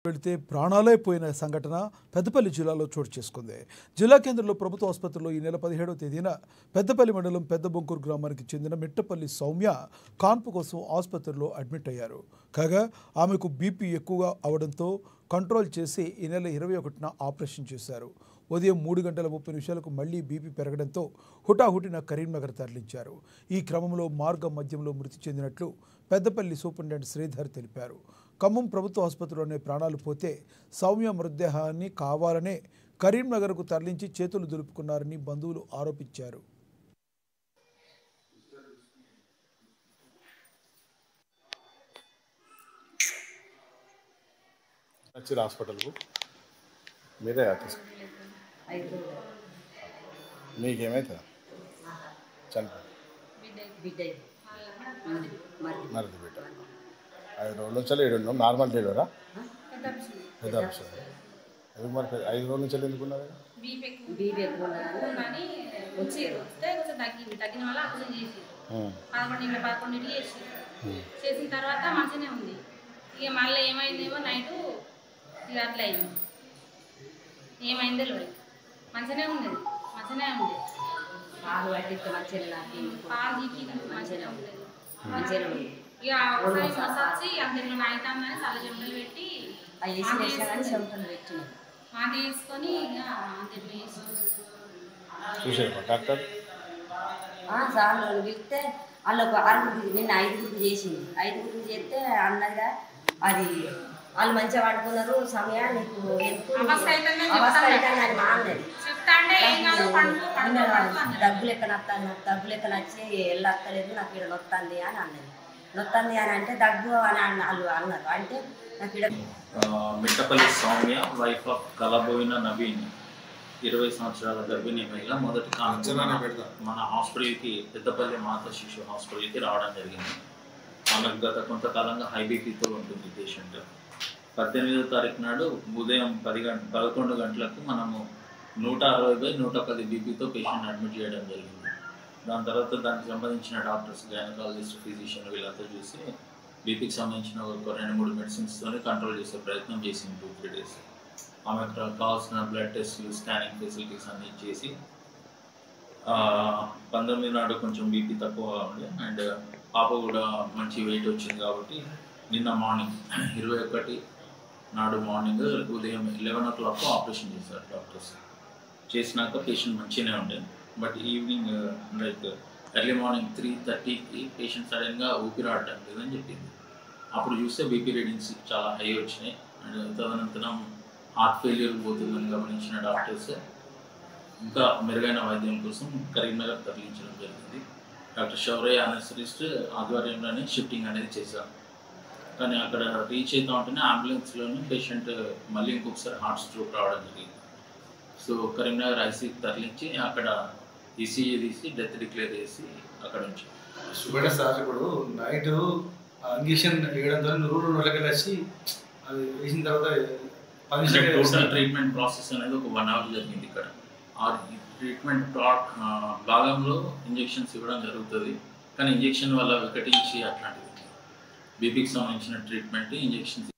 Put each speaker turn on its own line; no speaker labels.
వెళితే ప్రాణాలే పోయిన సంఘటన పెద్దపల్లి జిల్లాలో చోటు చేసుకుంది. జిల్లా కేంద్రంలో ప్రభుత్వ ఆసుపత్రిలో ఈ నెల 17వ తేదీన పెద్దపల్లి మండలం పెద్దబొంకూరు గ్రామానికి చెందిన మిట్టపల్లి సౌమ్య కాన్పు కోసం ఆసుపత్రిలో అడ్మిట్ అయ్యారు. కాగా ఆమెకు బీపీ ఎక్కువగా అవడంతో కంట్రోల్ చేసి ఈ నెల 21న ఆపరేషన్ చేశారు. ఉదయం 3:30 మళ్లీ బీపీ పెరగడంతో హుటాహుటిన కరీంనగర్ తరలించారు. ఈ క్రమంలో మార్గ మధ్యంలో మృతి చెందినట్లు పెద్దపల్లి సూపరింటెండెంట్ శ్రీధర్ తెలిపారు. ఖమ్మం ప్రభుత్వ ఆసుపత్రిలోనే ప్రాణాలు పోతే సౌమ్య మృతదేహాన్ని కావాలనే కరీంనగర్కు తరలించి చేతులు దులుపుకున్నారని బంధువులు ఆరోపించారు.
హాస్పిటల్కు మీరే మీకేమైతే చనిపోయి మరిది బిడ్డ 5 రోజుల నుంచి ఏడున్నాం. నార్మల్ డెలివరా పెద్ద ఆప్షన్ ఎందుకు మరి 5 రోజుల నుంచి ఎందుకున్నారు?
చేసిన తర్వాత మంచిగానే ఉంది. ఇక మళ్ళీ ఏమైందేమో నైట్ ఇక అట్లా అయింది. ఏమైందో లేదు, మంచిగానే ఉండేది. పాలు పట్టిస్తే పాలు జీకి మంచిగానే ఉండేది. ఇక ఒకసారి వచ్చి అందులో నైట్ అన్నది చల్ల చెమటలు పెట్టి మాట వేసుకొని ఇక
చూసారు డాక్టర్
సార్లు పిలిస్తే వాళ్ళకు 6 నిన్న 5 చేసింది. 5 చేస్తే అన్నగా అది వాళ్ళు మంచిగా పడుకున్నారు. సమయాన్ని డబ్బులు ఎక్కడ నచ్చి వెళ్ళక్కలేదు, నాకు ఇక్కడ నొత్తంది అని అన్నది. నొత్తంది అని అంటే దగ్గు అని వాళ్ళు అన్నారు. అంటే నాకు ఇక్కడ
మిట్టపల్లి సౌమ్య వైఫ్ ఆఫ్ కలబోయిన నవీన్ 20 సంవత్సరాల గర్భిణీ మహిళ మొదటి మన హాస్పిటల్కి పెద్దపల్లి మాతా శిశు హాస్పిటల్కి రావడం జరిగింది. ఆమెకు గత కొంతకాలంగా హై బీపీతో ఉంటుంది పేషెంట్. 18వ తారీఖు నాడు ఉదయం 11 గంటలకు మనము 160/110 బీపీతో పేషెంట్ అడ్మిట్ చేయడం జరిగింది. దాని తర్వాత దానికి సంబంధించిన డాక్టర్స్, గైనకాలజిస్ట్, ఫిజిషియన్ వీళ్ళంతా చూసి బీపీకి సంబంధించిన ఒక 2-3 మెడిసిన్స్తో కంట్రోల్ చేసే ప్రయత్నం చేసింది 2-3 డేస్. ఆమెకు కావాల్సిన బ్లడ్ టెస్ట్లు, స్కానింగ్ ఫెసిలిటీస్ అన్నీ చేసి 19 నాడు కొంచెం బీపీ తక్కువ ఉంది అండ్ పాప కూడా మంచి వెయిట్ వచ్చింది కాబట్టి నిన్న మార్నింగ్ 21 నాడు మార్నింగ్ ఉదయం 11 o'clock ఆపరేషన్ చేశారు డాక్టర్స్. చేసినాక పేషెంట్ మంచిగానే ఉండేది. But evening like early morning 3:30కి పేషెంట్ సడన్గా ఊపిరాడటం లేదని చెప్పింది. అప్పుడు చూస్తే బీపీ రీడింగ్స్ చాలా హై వచ్చినాయి అండ్ తదనంతరం హార్ట్ ఫెయిల్యూర్ పోతుందని గమనించిన డాక్టర్స్ ఇంకా మెరుగైన వైద్యం కోసం కరీంనగర్ తరలించడం జరిగింది. డాక్టర్ శౌర్య అనస్థిస్ట్ ఆధ్వర్యంలోనే షిఫ్టింగ్ అనేది చేశారు. కానీ అక్కడ రీచ్ అవుతా ఉంటేనే అంబులెన్స్లోనే పేషెంట్ మళ్ళీ ఇంకొకసారి హార్ట్ స్ట్రోక్ రావడం జరిగింది. సో కరీంనగర్ ఐసీకి తరలించి అక్కడ ఈసీజీ తీసి డెత్ డిక్లేర్ చేసి అక్కడ నుంచి
సుబేట సార్ ఇప్పుడు నైట్ ఇంజక్షన్ వేయడం ద్వారా 2 వచ్చి అది వేసిన తర్వాత
టోటల్ ట్రీట్మెంట్ ప్రాసెస్ అనేది ఒక 1 hour జరిగింది. ఇక్కడ ఆ ట్రీట్మెంట్ భాగంలో ఇంజెక్షన్స్ ఇవ్వడం జరుగుతుంది. కానీ ఇంజెక్షన్ వల్ల వికటించి అట్లాంటిది బీపీకి సంబంధించిన ట్రీట్మెంట్ ఇంజెక్షన్స్